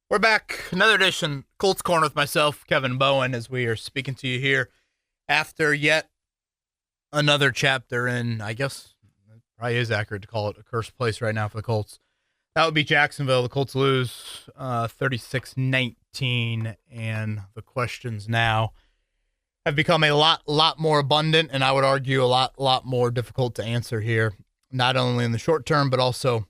We're back. Another edition, Colts Corner with myself, Kevin Bowen, as we are speaking to you here after yet another chapter in, I guess, it probably is accurate to call it a cursed place right now for the Colts. That would be Jacksonville. The Colts lose 36-19, and the questions now have become a lot more abundant, and I would argue a lot more difficult to answer here, not only in the short term, but also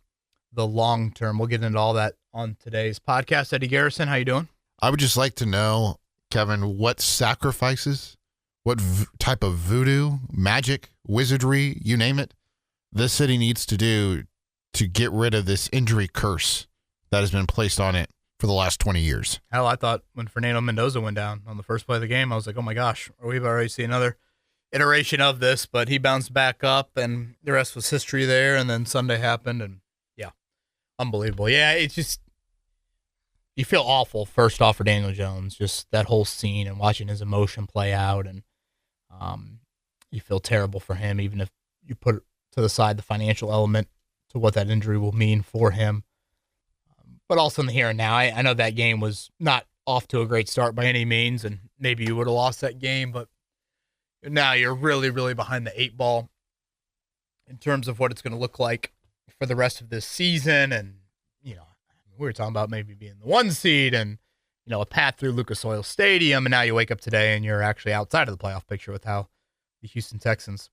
the long term. We'll get into all that on today's podcast. Eddie Garrison, how you doing? I would just like to know, Kevin, what sacrifices, what type of voodoo, magic, wizardry, you name it, this city needs to do to get rid of this injury curse that has been placed on it for the last 20 years. Hell, I thought when Fernando Mendoza went down on the first play of the game, I was like, oh my gosh, we've already seen another iteration of this, but he bounced back up, and the rest was history there, and then Sunday happened, and yeah, unbelievable. Yeah, it's just, you feel awful, first off, for Daniel Jones, just that whole scene and watching his emotion play out, and you feel terrible for him, even if you put to the side the financial element to what that injury will mean for him. But also in the here and now, I know that game was not off to a great start by any means, and maybe you would have lost that game, but now you're really, really behind the eight ball in terms of what it's going to look like for the rest of this season. And, you know, we were talking about maybe being the 1 seed and, you know, a path through Lucas Oil Stadium, and now you wake up today and you're actually outside of the playoff picture with how the Houston Texans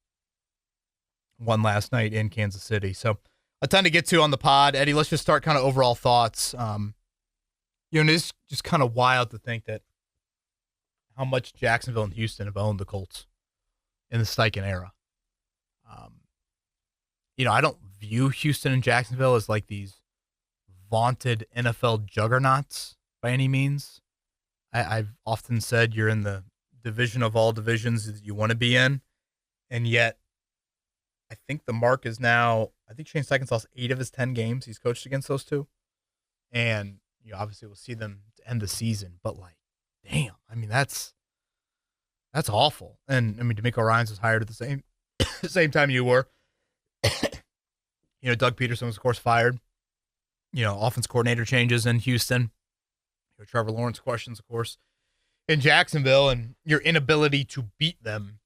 won last night in Kansas City. So a ton to get to on the pod. Eddie, let's just start kind of overall thoughts. It's just kind of wild to think that how much Jacksonville and Houston have owned the Colts in the Steichen era. I don't view Houston and Jacksonville as like these vaunted NFL juggernauts by any means. I've often said you're in the division of all divisions that you want to be in, and yet I think the mark is now, I think Shane Steichen's lost 8 of his 10 games he's coached against those two. And you obviously will see them to end the season, but like, damn, I mean, that's awful. And I mean, DeMeco Ryans was hired at the same time you were. Doug Peterson was of course fired. Offense coordinator changes in Houston. Trevor Lawrence questions, of course, in Jacksonville, and your inability to beat them,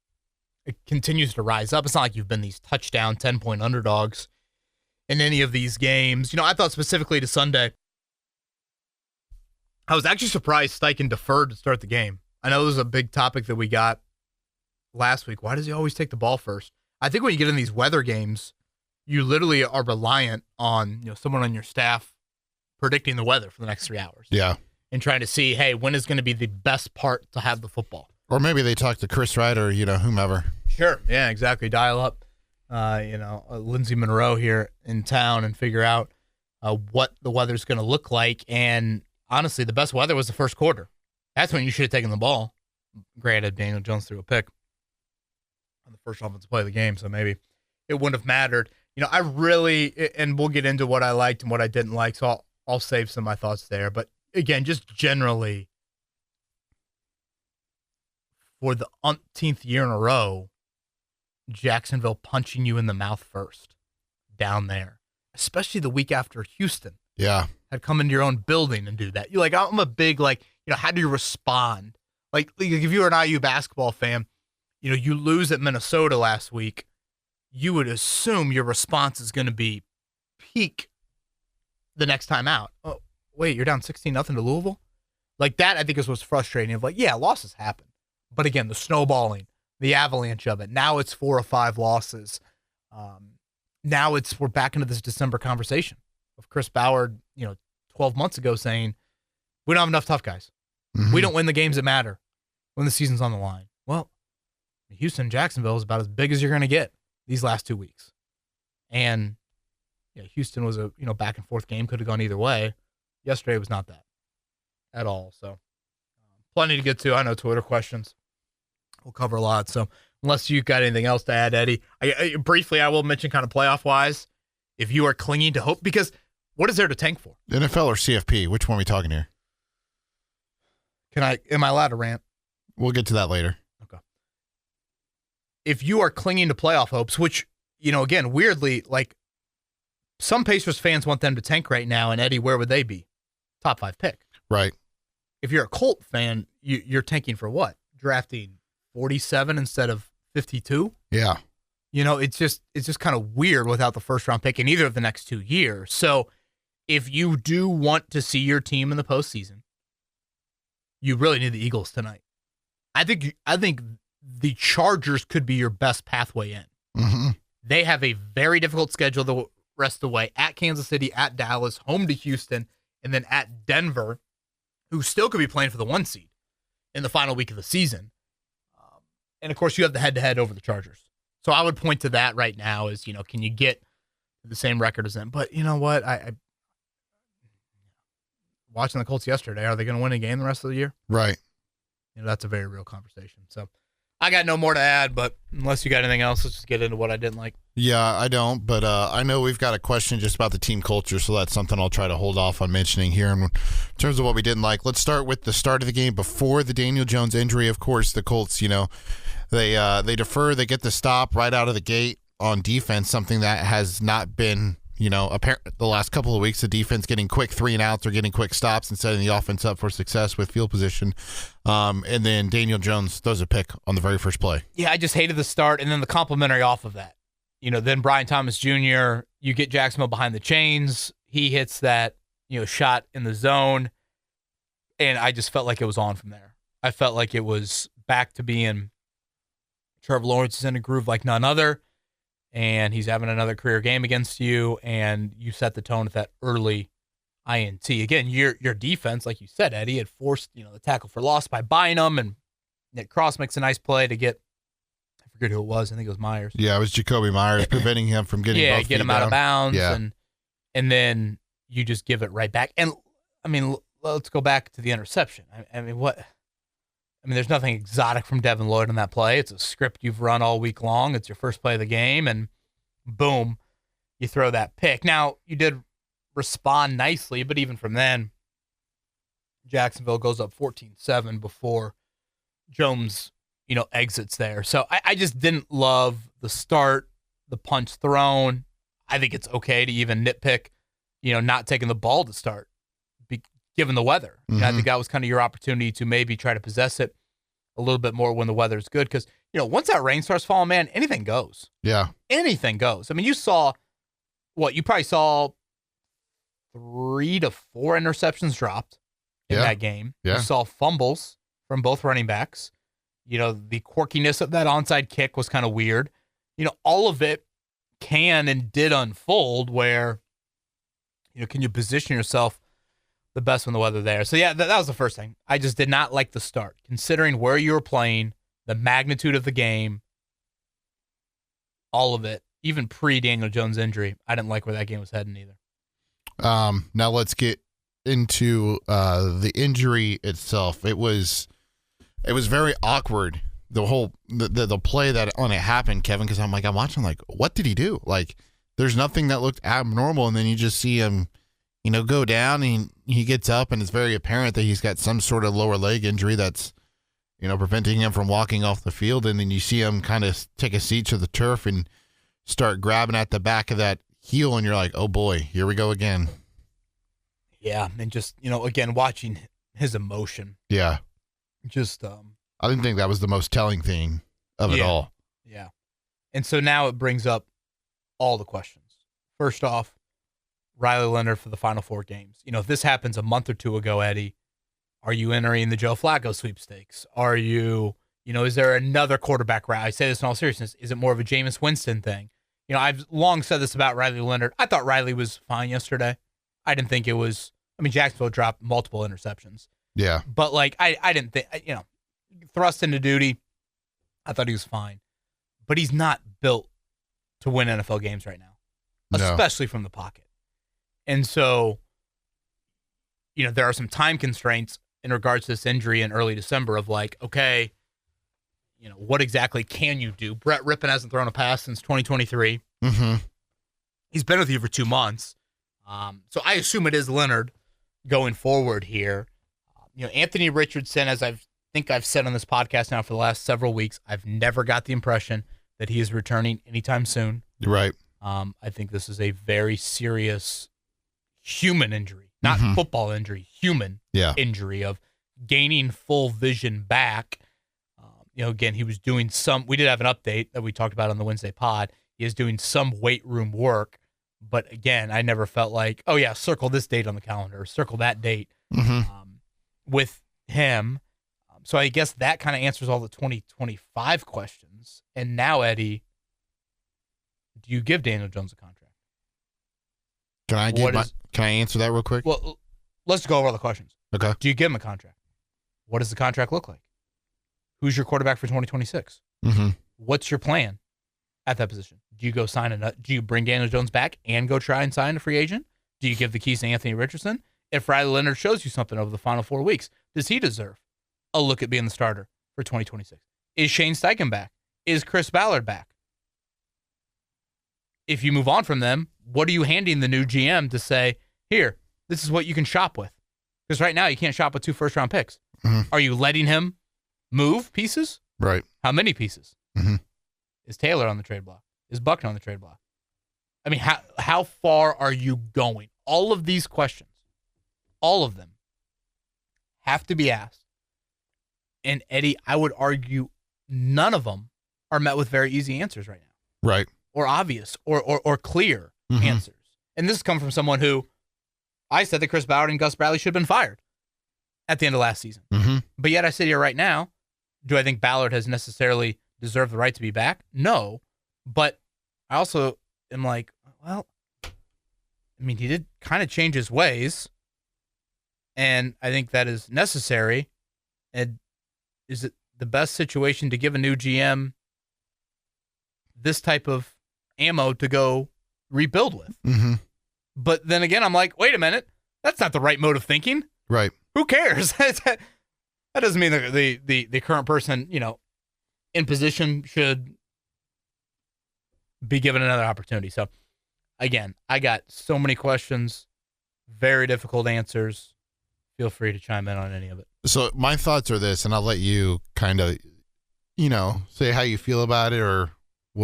it continues to rise up. It's not like you've been these touchdown 10-point underdogs in any of these games. I thought specifically to Sunday, I was actually surprised Steichen deferred to start the game. I know this was a big topic that we got last week. Why does he always take the ball first? I think when you get in these weather games, you literally are reliant on someone on your staff predicting the weather for the next 3 hours. Yeah. And trying to see, hey, when is going to be the best part to have the football? Or maybe they talk to Chris Wright or, whomever. Sure. Yeah, exactly. Dial up, Lindsey Monroe here in town and figure out what the weather's going to look like. And honestly, the best weather was the first quarter. That's when you should have taken the ball. Granted, Daniel Jones threw a pick on the first offensive play of the game, so maybe it wouldn't have mattered. I really, and we'll get into what I liked and what I didn't like, so I'll save some of my thoughts there. But again, just generally, for the umpteenth year in a row, Jacksonville punching you in the mouth first down there, especially the week after Houston. Yeah. Had come into your own building and do that. You're like, I'm a big, how do you respond? Like if you were an IU basketball fan, you lose at Minnesota last week, you would assume your response is going to be peak the next time out. Oh, wait, you're down 16-0 to Louisville? Like that, I think is what's frustrating. Of like, yeah, losses happen. But again, the snowballing, the avalanche of it. Now it's 4 or 5 losses. Now we're back into this December conversation of Chris Ballard, 12 months ago saying, we don't have enough tough guys. Mm-hmm. We don't win the games that matter when the season's on the line. Well, Houston, Jacksonville is about as big as you're going to get these last 2 weeks. And Houston was a back and forth game, could have gone either way. Yesterday was not that at all. So plenty to get to. I know Twitter questions. We'll cover a lot. So unless you got anything else to add, Eddie, briefly, I will mention kind of playoff wise, if you are clinging to hope, because what is there to tank for? NFL or CFP? Which one are we talking here? Am I allowed to rant? We'll get to that later. Okay. If you are clinging to playoff hopes, which, again, weirdly, like some Pacers fans want them to tank right now, and Eddie, where would they be? Top 5 pick. Right. If you're a Colt fan, you're tanking for what? Drafting 47 instead of 52? Yeah. It's just kind of weird without the first round pick in either of the next 2 years. So if you do want to see your team in the postseason, you really need the Eagles tonight. I think the Chargers could be your best pathway in. Mm-hmm. They have a very difficult schedule the rest of the way, at Kansas City, at Dallas, home to Houston, and then at Denver, who still could be playing for the 1 seed in the final week of the season. And, of course, you have the head-to-head over the Chargers. So I would point to that right now as, can you get the same record as them? But you know what? I watching the Colts yesterday, are they going to win a game the rest of the year? Right. That's a very real conversation. So I got no more to add, but unless you got anything else, let's just get into what I didn't like. Yeah, I don't, but I know we've got a question just about the team culture, so that's something I'll try to hold off on mentioning here. And in terms of what we didn't like, let's start with the start of the game before the Daniel Jones injury. Of course, the Colts, they defer, they get the stop right out of the gate on defense, something that has not been, apparent the last couple of weeks. The defense getting quick 3-and-outs or getting quick stops and setting the offense up for success with field position. And then Daniel Jones throws a pick on the very first play. Yeah, I just hated the start, and then the complimentary off of that. Then Brian Thomas Jr., you get Jacksonville behind the chains. He hits that, shot in the zone, and I just felt like it was on from there. I felt like it was back to being Trevor Lawrence is in a groove like none other, and he's having another career game against you, and you set the tone with that early INT. Again, your defense, like you said, Eddie, had forced the tackle for loss by buying them, and Nick Cross makes a nice play to get, I forget who it was, I think it was Myers. Yeah, it was Jacoby Myers, preventing him from getting both feet get him out of bounds, yeah. and then you just give it right back. And, let's go back to the interception. There's nothing exotic from Devin Lloyd on that play. It's a script you've run all week long. It's your first play of the game, and boom, you throw that pick. Now, you did respond nicely, but even from then, Jacksonville goes up 14-7 before Jones, exits there. So I just didn't love the start, the punch thrown. I think it's okay to even nitpick, not taking the ball to start, given the weather. Mm-hmm. I think that was kind of your opportunity to maybe try to possess it a little bit more when the weather's good. Because, once that rain starts falling, man, anything goes. Yeah. Anything goes. You saw, you probably saw 3 to 4 interceptions dropped in that game. Yeah. You saw fumbles from both running backs. The quirkiness of that onside kick was kind of weird. All of it can and did unfold where, can you position yourself the best when the weather there? So, yeah, that was the first thing. I just did not like the start. Considering where you were playing, the magnitude of the game, all of it, even pre-Daniel Jones injury, I didn't like where that game was heading either. Now let's get into the injury itself. It was very awkward, the whole the play that on it happened, Kevin, because I'm watching what did he do? There's nothing that looked abnormal, and then you just see him go down, and he gets up, and it's very apparent that he's got some sort of lower leg injury that's preventing him from walking off the field. And then you see him kind of take a seat to the turf and start grabbing at the back of that heel, and you're like, oh boy, here we go again. Yeah, and just again, watching his emotion. Yeah. Just I didn't think that was the most telling thing of it all. Yeah. And so now it brings up all the questions. First off, Riley Leonard for the final 4 games. If this happens a month or 2 ago, Eddie, are you entering the Joe Flacco sweepstakes? Are you, is there another quarterback route? I say this in all seriousness. Is it more of a Jameis Winston thing? I've long said this about Riley Leonard. I thought Riley was fine yesterday. I didn't think it was, Jacksonville dropped multiple interceptions. Yeah. But I didn't think, thrust into duty, I thought he was fine. But he's not built to win NFL games right now, especially from the pocket. And so, there are some time constraints in regards to this injury in early December of okay, what exactly can you do? Brett Rippon hasn't thrown a pass since 2023. Mm-hmm. He's been with you for 2 months. So I assume it is Leonard going forward here. Anthony Richardson, as I've said on this podcast now for the last several weeks, I've never got the impression that he is returning anytime soon. Right. I think this is a very serious human injury not football injury, human Yeah. injury of gaining full vision back. Again, he was doing we did have an update that we talked about on the Wednesday pod. He is doing some weight room work. But again, I never felt like, oh yeah, circle this date on the calendar, circle that date with him. So I guess that kind of answers all the 2025 questions. And now, Eddie, do you give Daniel Jones a contract? Can I answer that real quick? Well, let's go over all the questions. Okay. Do you give him a contract? What does the contract look like? Who's your quarterback for 2026? What's your plan at that position? Do you go do you bring Daniel Jones back and go try and sign a free agent? Do you give the keys to Anthony Richardson? If Riley Leonard shows you something over the final 4 weeks, does he deserve a look at being the starter for 2026? Is Shane Steichen back? Is Chris Ballard back? If you move on from them, what are you handing the new GM to say, here, this is what you can shop with? Because right now you can't shop with 2 first-round picks. Are you letting him move pieces? Right. How many pieces? Is Taylor on the trade block? Is Buckner on the trade block? I mean, how far are you going? All of these questions, all of them, have to be asked. And Eddie, I would argue none of them are met with very easy answers right now. Right. Or obvious or clear answers. And this has come from someone who I said that Chris Ballard and Gus Bradley should have been fired at the end of last season. But yet I sit here right now, do I think Ballard has necessarily deserved the right to be back? No. But I also am like, well, I mean, he did kind of change his ways. And I think that is necessary. And is it the best situation to give a new GM this type of ammo to go rebuild with? But then again, I'm like, wait a minute. That's not the right mode of thinking. Right. Who cares? That doesn't mean the current person, in position should be given another opportunity. So, again, I got so many questions, very difficult answers. Feel free to chime in on any of it. So my thoughts are this, and I'll let you kind of, say how you feel about it or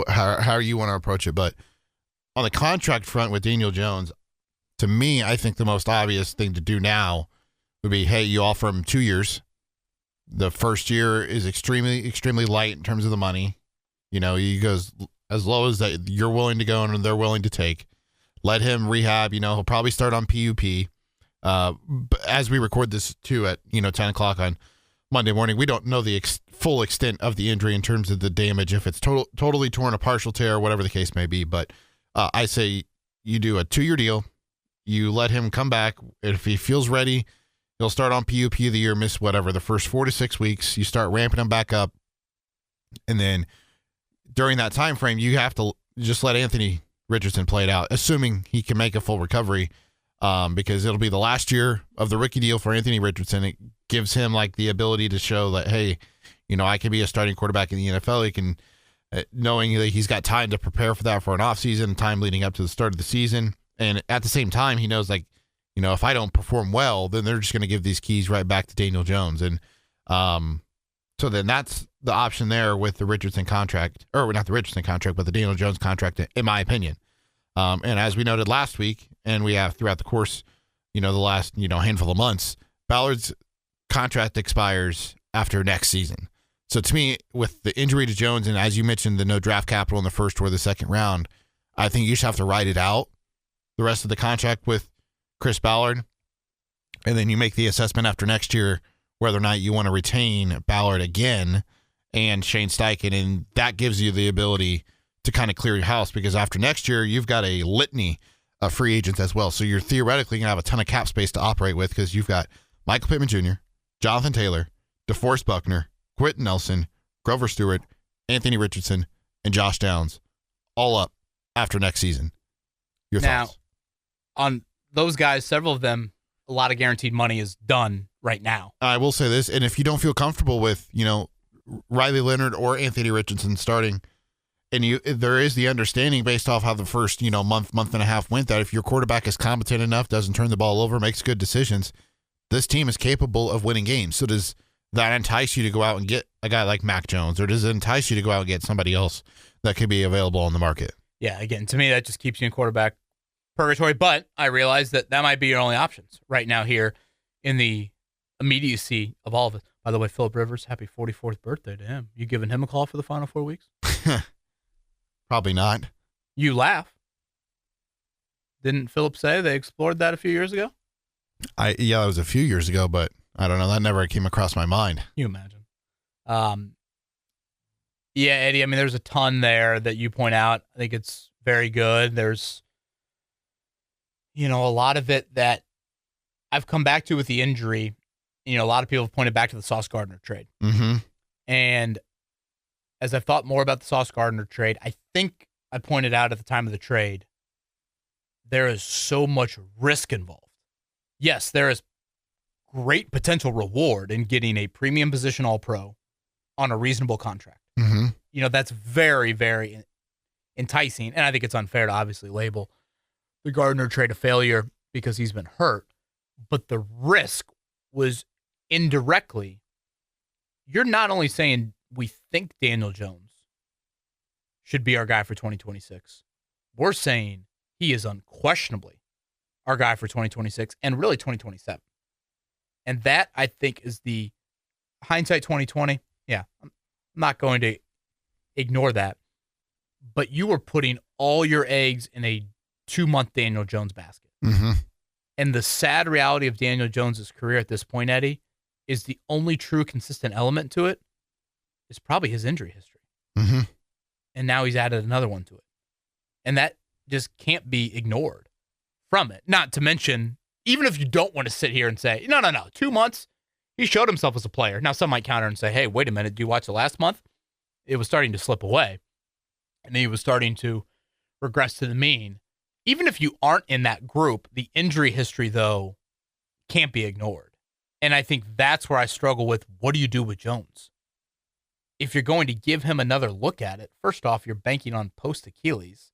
how you want to approach it. But on the contract front with Daniel Jones, to me, I think the most obvious thing to do now would be, hey, you offer him 2 years. The first year is extremely, extremely light in terms of the money. He goes as low as that you're willing to go and they're willing to take. Let him rehab. He'll probably start on PUP. As we record this too at 10 o'clock on Monday morning, we don't know the full extent of the injury in terms of the damage, if it's totally torn, a partial tear, whatever the case may be. But I say you do a 2-year deal. You let him come back. If he feels ready, he'll start on PUP of the year, miss whatever, the first 4 to 6 weeks. You start ramping him back up. And then during that time frame, you have to just let Anthony Richardson play it out, assuming he can make a full recovery, because it'll be the last year of the rookie deal for Anthony Richardson. It gives him like the ability to show that, hey, I can be a starting quarterback in the NFL. He can, knowing that he's got time to prepare for that for an offseason, time leading up to the start of the season. And at the same time, he knows if I don't perform well, then they're just going to give these keys right back to Daniel Jones. And so then that's the option there with the Richardson contract, or not the Richardson contract, but the Daniel Jones contract, in my opinion. And as we noted last week, and we have throughout the course, the last, handful of months, Ballard's contract expires after next season. So to me, with the injury to Jones, and as you mentioned, the no draft capital in the first or the second round, I think you just have to ride it out the rest of the contract with Chris Ballard. And then you make the assessment after next year whether or not you want to retain Ballard again and Shane Steichen. And that gives you the ability to kind of clear your house, because after next year, you've got a litany of free agents as well. So you're theoretically going to have a ton of cap space to operate with, because you've got Michael Pittman Jr., Jonathan Taylor, DeForest Buckner, Quentin Nelson, Grover Stewart, Anthony Richardson, and Josh Downs, all up after next season. Your thoughts? On those guys, several of them, a lot of guaranteed money is done right now. I will say this, and if you don't feel comfortable with, Riley Leonard or Anthony Richardson starting, and there is the understanding based off how the first, month and a half went, that if your quarterback is competent enough, doesn't turn the ball over, makes good decisions, this team is capable of winning games. So does that entice you to go out and get a guy like Mac Jones, or does it entice you to go out and get somebody else that could be available on the market? Yeah, again, to me, that just keeps you in quarterback purgatory, but I realize that might be your only options right now here in the immediacy of all of it. By the way, Philip Rivers, happy 44th birthday to him. You giving him a call for the final 4 weeks? Probably not. You laugh. Didn't Philip say they explored that a few years ago? Yeah, it was a few years ago, but I don't know. That never came across my mind. You imagine. Yeah, Eddie, I mean, there's a ton there that you point out. I think it's very good. There's, a lot of it that I've come back to with the injury. A lot of people have pointed back to the Sauce Gardner trade. Mm-hmm. And as I've thought more about the Sauce Gardner trade, I think I pointed out at the time of the trade, there is so much risk involved. Yes, there is great potential reward in getting a premium position All-Pro on a reasonable contract. Mm-hmm. That's very, very enticing. And I think it's unfair to obviously label the Gardner trade a failure because he's been hurt. But the risk was indirectly, you're not only saying we think Daniel Jones should be our guy for 2026. We're saying he is unquestionably our guy for 2026 and really 2027. And that, I think, is the hindsight 2020. Yeah, I'm not going to ignore that. But you were putting all your eggs in a 2-month Daniel Jones basket. Mm-hmm. And the sad reality of Daniel Jones' career at this point, Eddie, is the only true consistent element to it is probably his injury history. Mm-hmm. And now he's added another one to it. And that just can't be ignored from it. Not to mention, even if you don't want to sit here and say, no, 2 months, he showed himself as a player. Now, some might counter and say, hey, wait a minute, do you watch the last month? It was starting to slip away. And he was starting to regress to the mean. Even if you aren't in that group, the injury history, though, can't be ignored. And I think that's where I struggle with, what do you do with Jones? If you're going to give him another look at it, first off, you're banking on post-Achilles.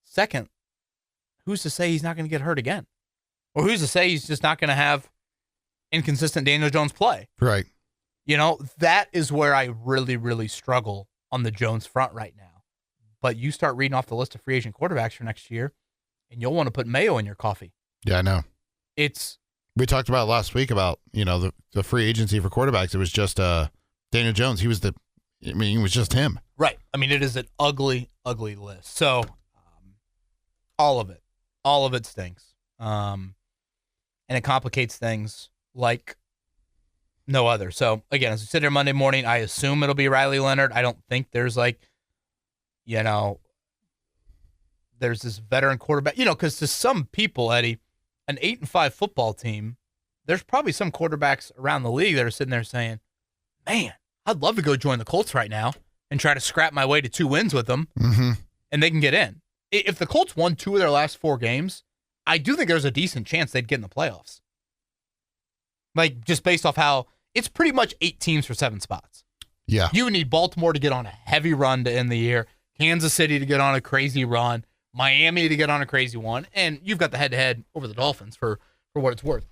Second, who's to say he's not going to get hurt again? Or who's to say he's just not going to have inconsistent Daniel Jones play? Right. That is where I really, really struggle on the Jones front right now. But you start reading off the list of free agent quarterbacks for next year, and you'll want to put mayo in your coffee. Yeah, I know. We talked about last week about, the free agency for quarterbacks. It was just Daniel Jones. It was just him. Right. I mean, it is an ugly, ugly list. So all of it stinks. And it complicates things like no other. So again, as we sit here Monday morning, I assume it'll be Riley Leonard. I don't think there's there's this veteran quarterback, because to some people, Eddie, an 8-5 football team, there's probably some quarterbacks around the league that are sitting there saying, man, I'd love to go join the Colts right now and try to scrap my way to 2 wins with them, and they can get in. If the Colts won 2 of their last 4 games, I do think there's a decent chance they'd get in the playoffs. Just based off how it's pretty much 8 teams for 7 spots. Yeah. You need Baltimore to get on a heavy run to end the year, Kansas City to get on a crazy run, Miami to get on a crazy one, and you've got the head-to-head over the Dolphins for what it's worth.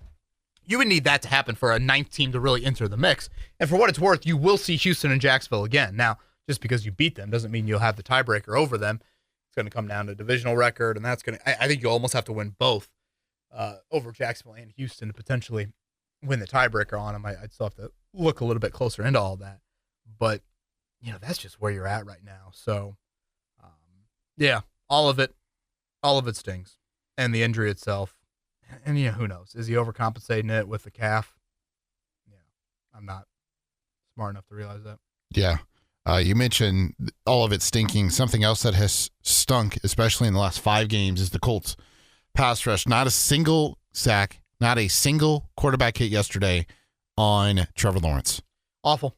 You would need that to happen for a 9th team to really enter the mix. And for what it's worth, you will see Houston and Jacksonville again. Now, just because you beat them doesn't mean you'll have the tiebreaker over them. It's going to come down to divisional record, and I think you almost have to win both over Jacksonville and Houston to potentially win the tiebreaker on them. I'd still have to look a little bit closer into all that. But, that's just where you're at right now. So, yeah, all of it stings. And the injury itself. And, who knows? Is he overcompensating it with the calf? Yeah, I'm not smart enough to realize that. Yeah. You mentioned all of it stinking. Something else that has stunk, especially in the last 5 games, is the Colts pass rush. Not a single sack, not a single quarterback hit yesterday on Trevor Lawrence. Awful.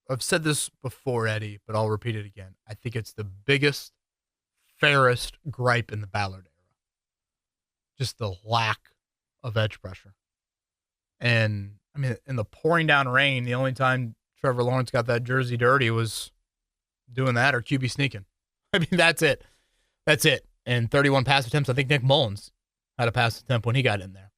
I've said this before, Eddie, but I'll repeat it again. I think it's the biggest, fairest gripe in the Ballard era. Just the lack of edge pressure. And, I mean, in the pouring down rain, the only time Trevor Lawrence got that jersey dirty was doing that or QB sneaking. I mean, that's it. That's it. And 31 pass attempts. I think Nick Mullins had a pass attempt when he got in there.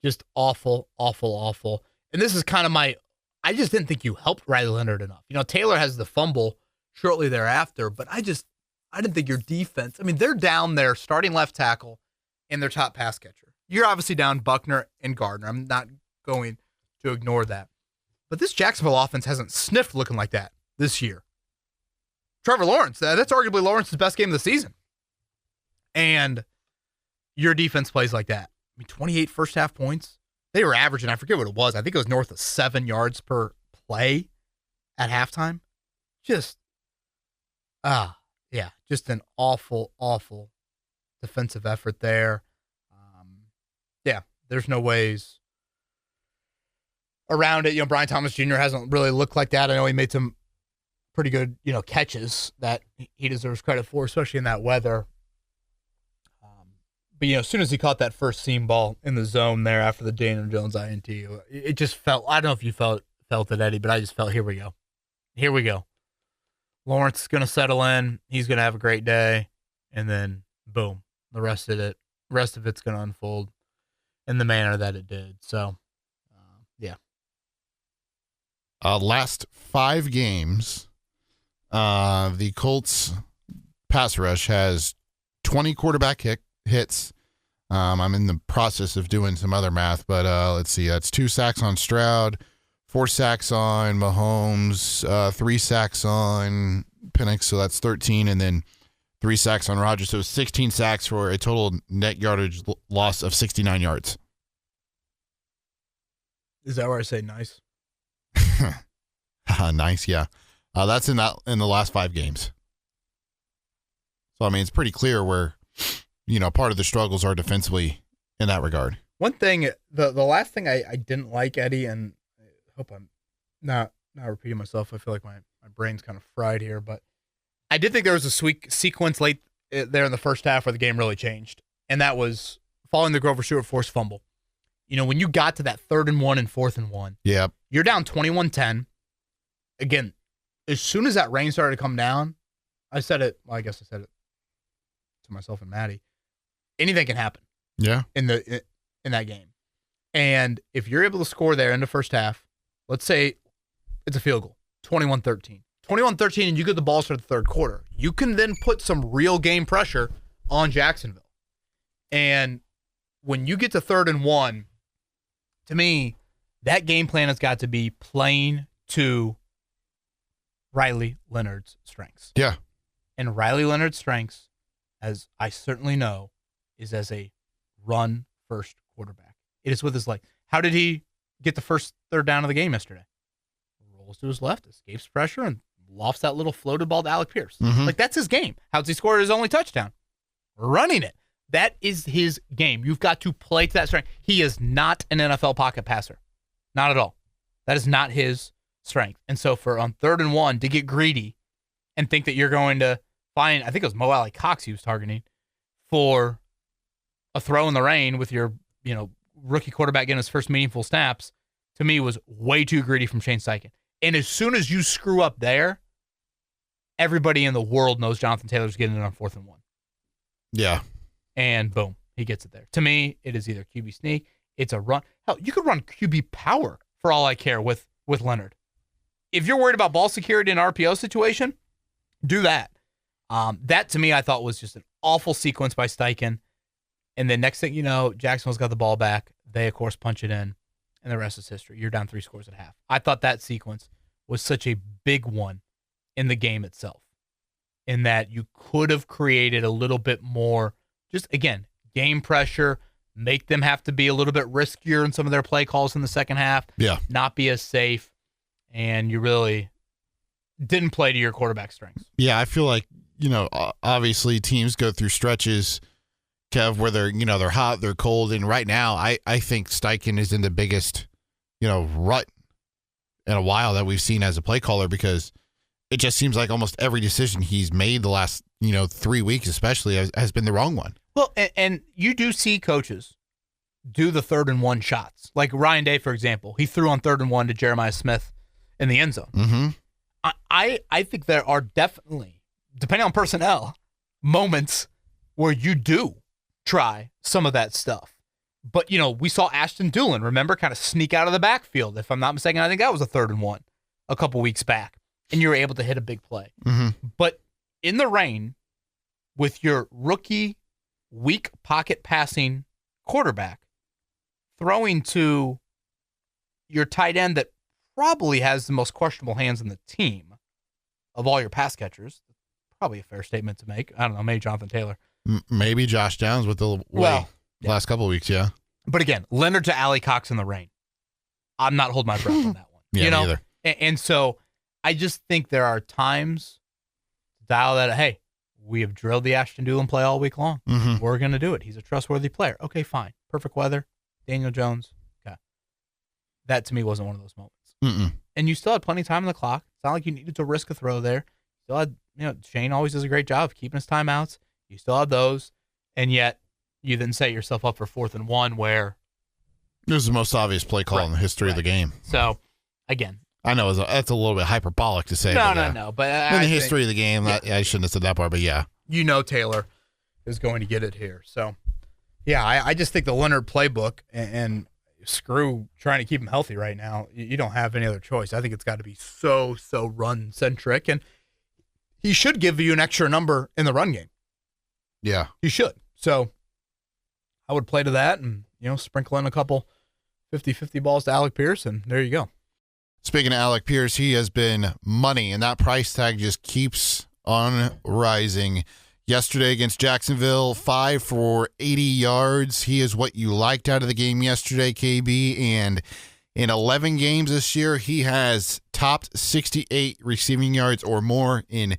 Just awful, awful, awful. And this is kind of I just didn't think you helped Riley Leonard enough. Taylor has the fumble shortly thereafter, but I just I didn't think your defense, I mean, they're down there starting left tackle and their top pass catcher. You're obviously down Buckner and Gardner. I'm not going to ignore that. But this Jacksonville offense hasn't sniffed looking like that this year. Trevor Lawrence, that's arguably Lawrence's best game of the season. And your defense plays like that. I mean, 28 first half points. They were averaging, I forget what it was. I think it was north of 7 yards per play at halftime. Just an awful, awful defensive effort there. There's no ways around it. Brian Thomas Jr. hasn't really looked like that. I know he made some pretty good, catches that he deserves credit for, especially in that weather. But, as soon as he caught that first seam ball in the zone there after the Daniel Jones INT, it just felt, I don't know if you felt it, Eddie, but I just felt, here we go. Here we go. Lawrence is going to settle in. He's going to have a great day. And then, boom, the rest of it's going to unfold in the manner that it did. So, yeah. Last 5 games, the Colts pass rush has 20 quarterback hits. I'm in the process of doing some other math, but let's see. That's 2 sacks on Stroud, 4 sacks on Mahomes, 3 sacks on Penix, so that's 13, and then 3 sacks on Rodgers. So 16 sacks for a total net yardage loss of 69 yards. Is that where I say nice? Nice, yeah. That's in the last 5 games. So, I mean, it's pretty clear where, part of the struggles are defensively in that regard. One thing, the last thing I didn't like, Eddie, and I hope I'm not repeating myself. I feel like my brain's kind of fried here, but I did think there was a sequence late there in the first half where the game really changed, and that was following the Grover Stewart forced fumble. When you got to that 3rd and 1 and 4th and 1, yep, you're down 21-10. Again, as soon as that rain started to come down, I said it to myself and Maddie. Anything can happen. Yeah. In that game. And if you're able to score there in the first half, let's say it's a field goal, 21-13. 21-13, and you get the balls for the third quarter. You can then put some real game pressure on Jacksonville. And when you get to 3rd and 1, to me, that game plan has got to be playing to Riley Leonard's strengths. Yeah. And Riley Leonard's strengths, as I certainly know, is as a run-first quarterback. It is with his leg. How did he get the first 3rd down of the game yesterday? Rolls to his left, escapes pressure, and lofts that little floated ball to Alec Pierce. Mm-hmm. That's his game. How's he score his only touchdown? Running it. That is his game. You've got to play to that strength. He is not an NFL pocket passer. Not at all. That is not his strength. And so on 3rd and 1 to get greedy and think that you're going to find, I think it was Mo Alley Cox he was targeting for a throw in the rain with your, rookie quarterback getting his first meaningful snaps, to me was way too greedy from Shane Steichen. And as soon as you screw up there, everybody in the world knows Jonathan Taylor's getting it on 4th and 1. Yeah. And boom, he gets it there. To me, it is either QB sneak, it's a run. Hell, you could run QB power for all I care with Leonard. If you're worried about ball security in an RPO situation, do that. That, to me, I thought was just an awful sequence by Steichen. And then next thing you know, Jacksonville's got the ball back. They, of course, punch it in, and the rest is history. You're down 3 scores at half. I thought that sequence was such a big one in the game itself, in that you could have created a little bit more, just, again, game pressure, make them have to be a little bit riskier in some of their play calls in the second half, not be as safe, and you really didn't play to your quarterback strengths. Yeah, I feel like, obviously teams go through stretches, Kev, where they're hot, they're cold, and right now I think Steichen is in the biggest, rut in a while that we've seen as a play caller, because it just seems like almost every decision he's made the last, 3 weeks especially has been the wrong one. Well, and you do see coaches do the 3rd and 1 shots. Like Ryan Day, for example, he threw on 3rd and 1 to Jeremiah Smith in the end zone. Mm-hmm. I think there are definitely, depending on personnel, moments where you do try some of that stuff. But, we saw Ashton Doolin, remember, kind of sneak out of the backfield. If I'm not mistaken, I think that was a 3rd and 1 a couple weeks back. And you were able to hit a big play. Mm-hmm. But in the rain, with your rookie, weak pocket passing quarterback throwing to your tight end that probably has the most questionable hands in the team of all your pass catchers. Probably a fair statement to make. I don't know, maybe Jonathan Taylor. Maybe Josh Downs with the last couple of weeks, yeah. But again, Leonard to Allie Cox in the rain. I'm not holding my breath on that one. Yeah, you know? neither. And so I just think there are times to dial that, hey, we have drilled the Ashton Dulin play all week long. Mm-hmm. We're going to do it. He's a trustworthy player. Okay, fine. Perfect weather. Daniel Jones. Okay. That to me wasn't one of those moments. Mm-mm. And you still had plenty of time on the clock. It's not like you needed to risk a throw there. Still had, Shane always does a great job of keeping his timeouts. You still have those. And yet you then set yourself up for 4th and 1 where This is the most obvious play call in the history of the game. So, again. I know that's a little bit hyperbolic to say. No. But in the history of the game, I shouldn't have said that part, but yeah. Taylor is going to get it here. So, yeah, I just think the Leonard playbook and screw trying to keep him healthy right now. You don't have any other choice. I think it's got to be so run-centric. And he should give you an extra number in the run game. Yeah. He should. So, I would play to that and, sprinkle in a couple 50-50 balls to Alec Pierce, and there you go. Speaking of Alec Pierce, he has been money, and that price tag just keeps on rising. Yesterday against Jacksonville, 5 for 80 yards. He is what you liked out of the game yesterday, KB, and in 11 games this year, he has topped 68 receiving yards or more in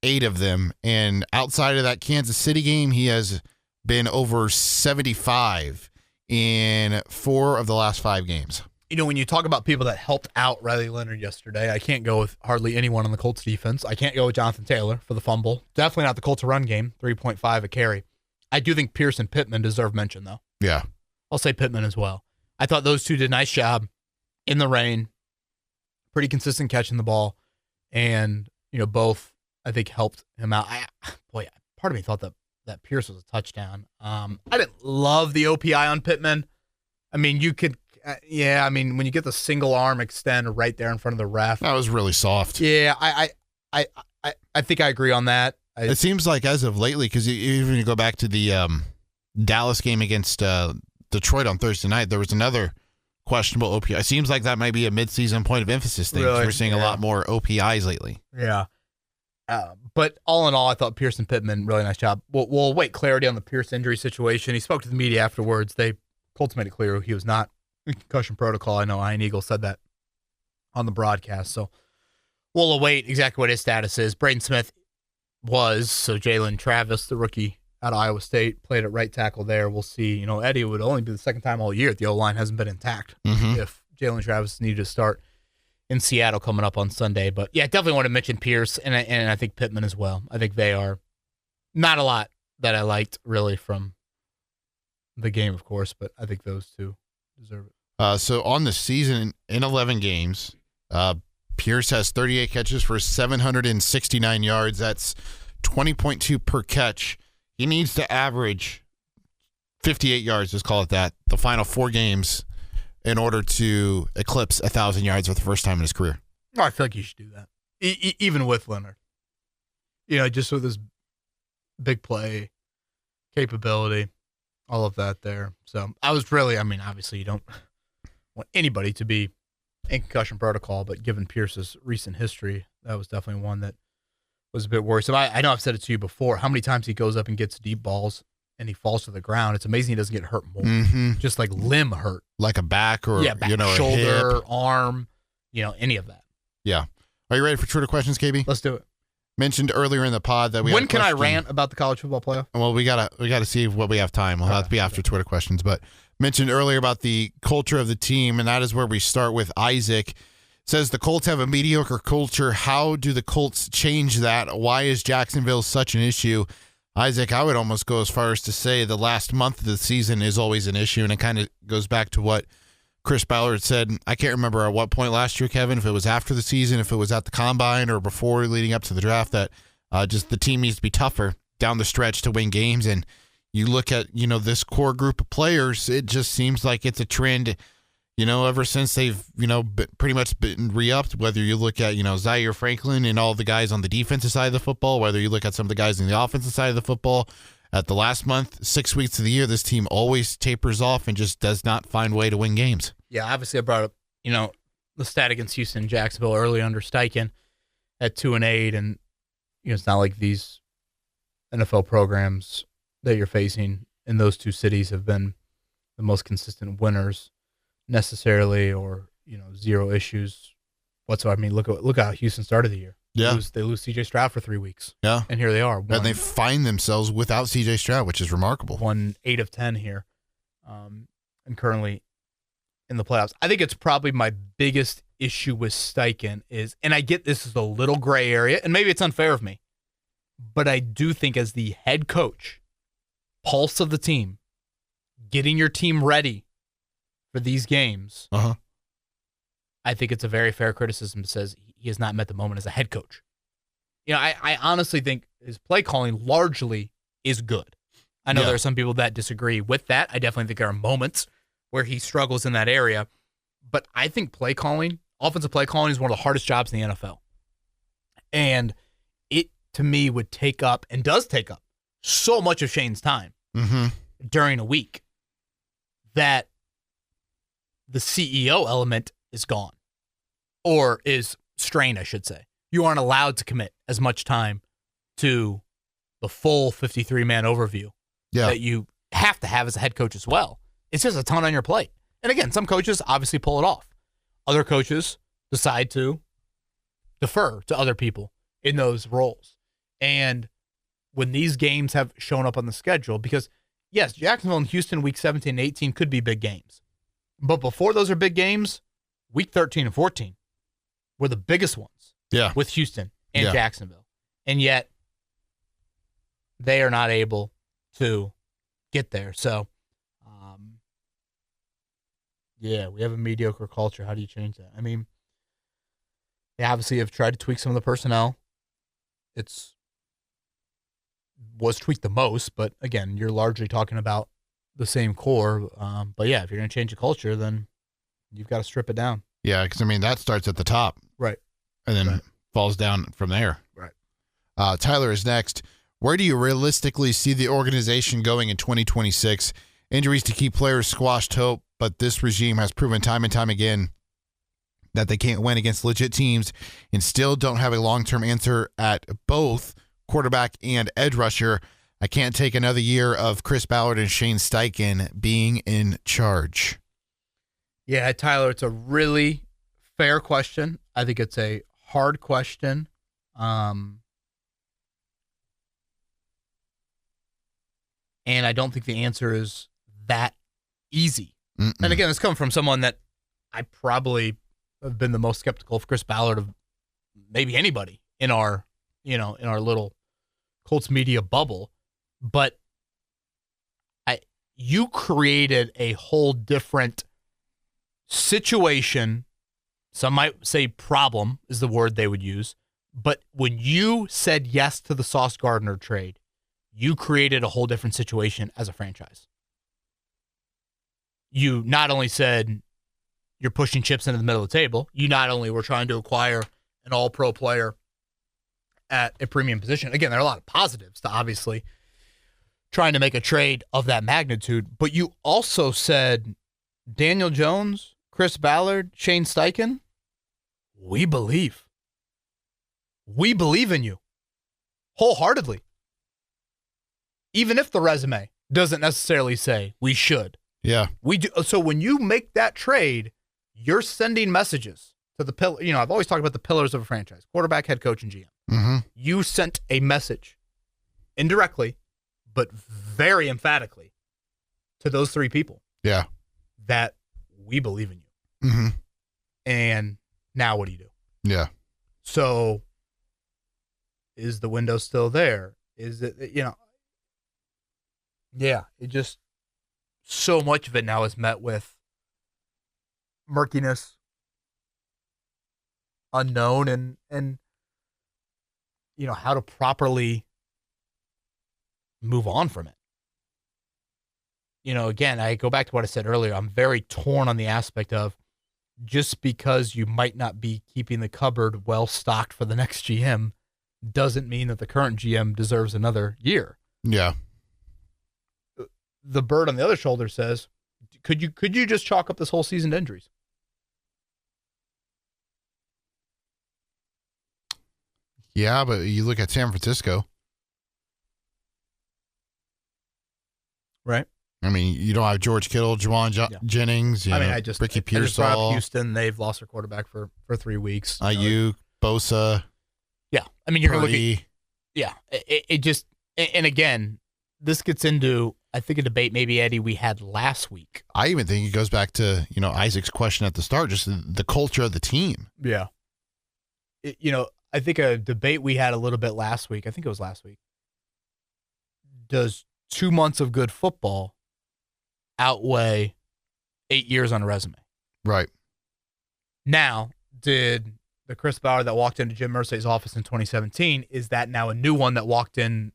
8 of them. And outside of that Kansas City game, he has been over 75 in 4 of the last 5 games. When you talk about people that helped out Riley Leonard yesterday, I can't go with hardly anyone on the Colts defense. I can't go with Jonathan Taylor for the fumble. Definitely not the Colts run game, 3.5 a carry. I do think Pierce and Pittman deserve mention, though. Yeah. I'll say Pittman as well. I thought those two did a nice job in the rain, pretty consistent catching the ball, and, both, I think, helped him out. Part of me thought that Pierce was a touchdown. I didn't love the OPI on Pittman. I mean, you could... when you get the single arm extend right there in front of the ref. That was really soft. Yeah, I think I agree on that. It seems like as of lately, because even you go back to the Dallas game against Detroit on Thursday night, there was another questionable OPI. It seems like that might be a midseason point of emphasis thing. Really? We're seeing a lot more OPIs lately. Yeah. But all in all, I thought Pierce and Pittman, really nice job. We'll await clarity on the Pierce injury situation. He spoke to the media afterwards. Colts made it clear he was not concussion protocol. I know Ian Eagle said that on the broadcast, so we'll await exactly what his status is. Braden Smith was, so Jalen Travis, the rookie out of Iowa State, played at right tackle there. We'll see. Eddie would only be the second time all year that the O-line hasn't been intact if Jalen Travis needed to start in Seattle coming up on Sunday. But, yeah, definitely want to mention Pierce and I think Pittman as well. I think they are not a lot that I liked really from the game, of course, but I think those two deserve it. So on the season, in 11 games, Pierce has 38 catches for 769 yards. That's 20.2 per catch. He needs to average 58 yards, let's call it that, the final 4 games in order to eclipse 1,000 yards for the first time in his career. I feel like you should do that, even with Leonard. Just with his big play capability, all of that there. So I was really, obviously you don't want anybody to be in concussion protocol, but given Pierce's recent history, that was definitely one that was a bit worrisome. I know I've said it to you before, how many times he goes up and gets deep balls and he falls to the ground. It's amazing he doesn't get hurt more. Just like limb hurt. Like a back or back, shoulder, a hip, arm, any of that. Yeah. Are you ready for Twitter questions, KB? Let's do it. Mentioned earlier in the pod that when can I rant about the college football playoff? Well, we gotta see what we have time. We'll have to be after Twitter questions, but mentioned earlier about the culture of the team, and that is where we start with Isaac. Says the Colts have a mediocre culture. How do the Colts change that? Why is Jacksonville such an issue? Isaac, I would almost go as far as to say the last month of the season is always an issue, and it kind of goes back to what Chris Ballard said. I can't remember at what point last year, Kevin, if it was after the season, if it was at the combine or before leading up to the draft, that just the team needs to be tougher down the stretch to win games. And you look at, this core group of players, it just seems like it's a trend ever since they've, pretty much been re-upped, whether you look at, Zaire Franklin and all the guys on the defensive side of the football, whether you look at some of the guys in the offensive side of the football, at the last month, 6 weeks of the year, this team always tapers off and just does not find a way to win games. Yeah, obviously I brought up, the stat against Houston and Jacksonville early under Steichen at 2-8, and it's not like these NFL programs that you're facing in those two cities have been the most consistent winners necessarily, or zero issues whatsoever. I mean, look how Houston started the year. Yeah, they lose C.J. Stroud for 3 weeks. Yeah, and here they are. And they find themselves without C.J. Stroud, which is remarkable. Won 8 of 10 here, and currently in the playoffs. I think it's probably my biggest issue with Steichen is, and I get this is a little gray area, and maybe it's unfair of me, but I do think as the head coach, pulse of the team, getting your team ready for these games, I think it's a very fair criticism that says he has not met the moment as a head coach. I honestly think his play calling largely is good. I know there are some people that disagree with that. I definitely think there are moments where he struggles in that area. But I think play calling, offensive play calling, is one of the hardest jobs in the NFL. And it, to me, would take up, and does take up, so much of Shane's time during a week that the CEO element is gone, or is strained, I should say. You aren't allowed to commit as much time to the full 53-man overview that you have to have as a head coach as well. It's just a ton on your plate. And again, some coaches obviously pull it off. Other coaches decide to defer to other people in those roles. And when these games have shown up on the schedule, because yes, Jacksonville and Houston week 17 and 18 could be big games. But before those are big games, week 13 and 14 were the biggest ones with Houston and Jacksonville. And yet they are not able to get there. So, we have a mediocre culture. How do you change that? I mean, they obviously have tried to tweak some of the personnel. Was tweaked the most, but again, you're largely talking about the same core. But if you're going to change the culture, then you've got to strip it down. Yeah, because, that starts at the top. Right. And then falls down from there. Right. Tyler is next. Where do you realistically see the organization going in 2026? Injuries to key players squashed hope, but this regime has proven time and time again that they can't win against legit teams and still don't have a long-term answer at both quarterback and edge rusher. I can't take another year of Chris Ballard and Shane Steichen being in charge. Yeah, Tyler, it's a really fair question. I think it's a hard question. And I don't think the answer is that easy. And again, it's coming from someone that I probably have been the most skeptical of Chris Ballard of maybe anybody in our little Colts media bubble. But you created a whole different situation. Some might say problem is the word they would use. But when you said yes to the Sauce Gardner trade, you created a whole different situation as a franchise. You not only said you're pushing chips into the middle of the table, you not only were trying to acquire an all-pro player at a premium position. Again, there are a lot of positives to obviously trying to make a trade of that magnitude, but you also said Daniel Jones, Chris Ballard, Shane Steichen, we believe. We believe in you wholeheartedly. Even if the resume doesn't necessarily say we should. Yeah. We do. So when you make that trade, you're sending messages to the pillar. I've always talked about the pillars of a franchise: quarterback, head coach, and GM. Mm-hmm. You sent a message indirectly, but very emphatically to those three people. Yeah. That we believe in you. Mm-hmm. And now what do you do? Yeah. So is the window still there? Is it, it just, so much of it now is met with murkiness, unknown, and how to properly move on from it. again, I go back to what I said earlier. I'm very torn on the aspect of just because you might not be keeping the cupboard well stocked for the next GM doesn't mean that the current GM deserves another year. Yeah. The bird on the other shoulder says, could you just chalk up this whole season to injuries? Yeah, but you look at San Francisco. Right. I mean, you don't have George Kittle, Juwan Jennings, Ricky Pearsall. Houston, they've lost their quarterback for 3 weeks. Ayuk, Bosa. Yeah. I mean, you're going to Purdy. look at, yeah, it just, and again, this gets into, I think, a debate maybe, Eddie, we had last week. I even think it goes back to, Isaac's question at the start, just the culture of the team. Yeah. I think a debate we had a little bit last week, I think it was last week, does 2 months of good football outweigh 8 years on a resume? Right. Now, did the Chris Ballard that walked into Jim Irsay's office in 2017, is that now a new one that walked in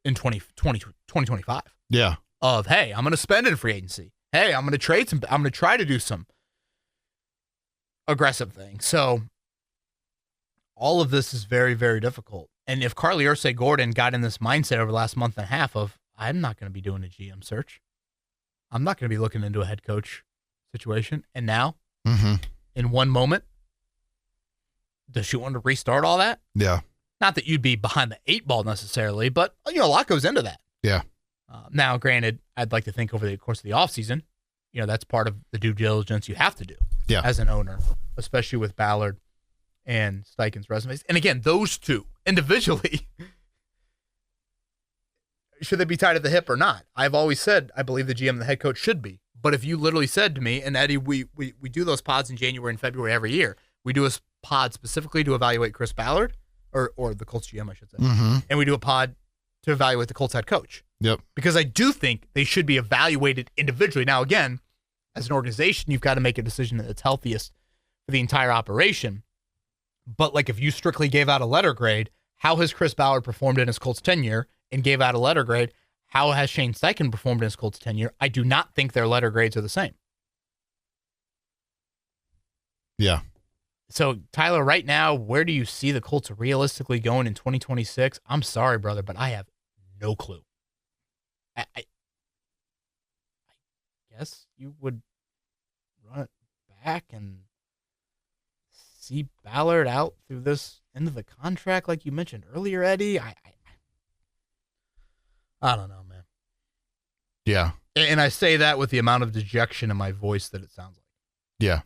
2025? Yeah. Of, hey, I'm going to spend in free agency. Hey, I'm going to trade some. I'm going to try to do some aggressive things. So all of this is very, very difficult. And if Carly Ursay-Gordon got in this mindset over the last month and a half of, I'm not going to be doing a GM search. I'm not going to be looking into a head coach situation. And now, in one moment, does she want to restart all that? Yeah. Not that you'd be behind the 8 ball necessarily, but a lot goes into that. Yeah. Now, granted, I'd like to think over the course of the offseason, that's part of the due diligence you have to do as an owner, especially with Ballard and Steichen's resumes. And again, those two individually, should they be tied at the hip or not? I've always said I believe the GM and the head coach should be. But if you literally said to me, and Eddie, we do those pods in January and February every year. We do a pod specifically to evaluate Chris Ballard, or the Colts GM, I should say. And we do a pod to evaluate the Colts head coach. Yep. Because I do think they should be evaluated individually. Now, again, as an organization, you've got to make a decision that's healthiest for the entire operation. But if you strictly gave out a letter grade, how has Chris Ballard performed in his Colts tenure, and gave out a letter grade, how has Shane Steichen performed in his Colts tenure? I do not think their letter grades are the same. Yeah. So, Tyler, right now, where do you see the Colts realistically going in 2026? I'm sorry, brother, but I have no clue. I guess you would run it back and see Ballard out through this end of the contract like you mentioned earlier, Eddie. I don't know, man. Yeah. And I say that with the amount of dejection in my voice that it sounds like. Yeah.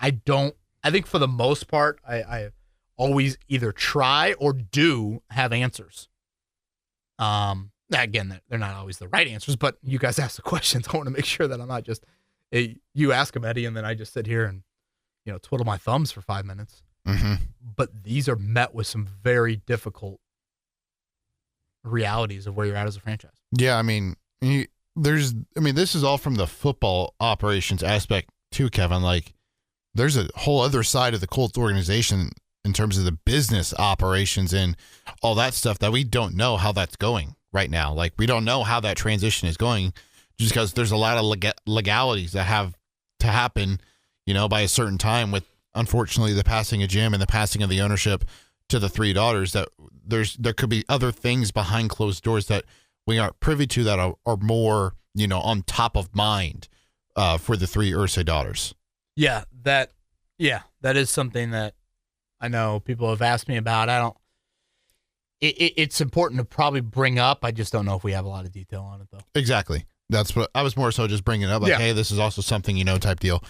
I think for the most part, I always either try or do have answers. Again, they're not always the right answers, but you guys ask the questions. I want to make sure that I'm not just, you ask them, Eddie, and then I just sit here and, twiddle my thumbs for 5 minutes. But these are met with some very difficult realities of where you're at as a franchise. Yeah, I mean, this is all from the football operations aspect too, Kevin. There's a whole other side of the Colts organization in terms of the business operations and all that stuff that we don't know how that's going right now. We don't know how that transition is going just because there's a lot of legalities that have to happen, by a certain time with, unfortunately, the passing of Jim and the passing of the ownership to the 3 daughters, that there could be other things behind closed doors that we aren't privy to that are more, on top of mind for the 3 Irsay daughters. Yeah, that is something that I know people have asked me about. It's important to probably bring up. I just don't know if we have a lot of detail on it, though. Exactly. That's what I was more so just bringing it up. Hey, this is also something, type deal.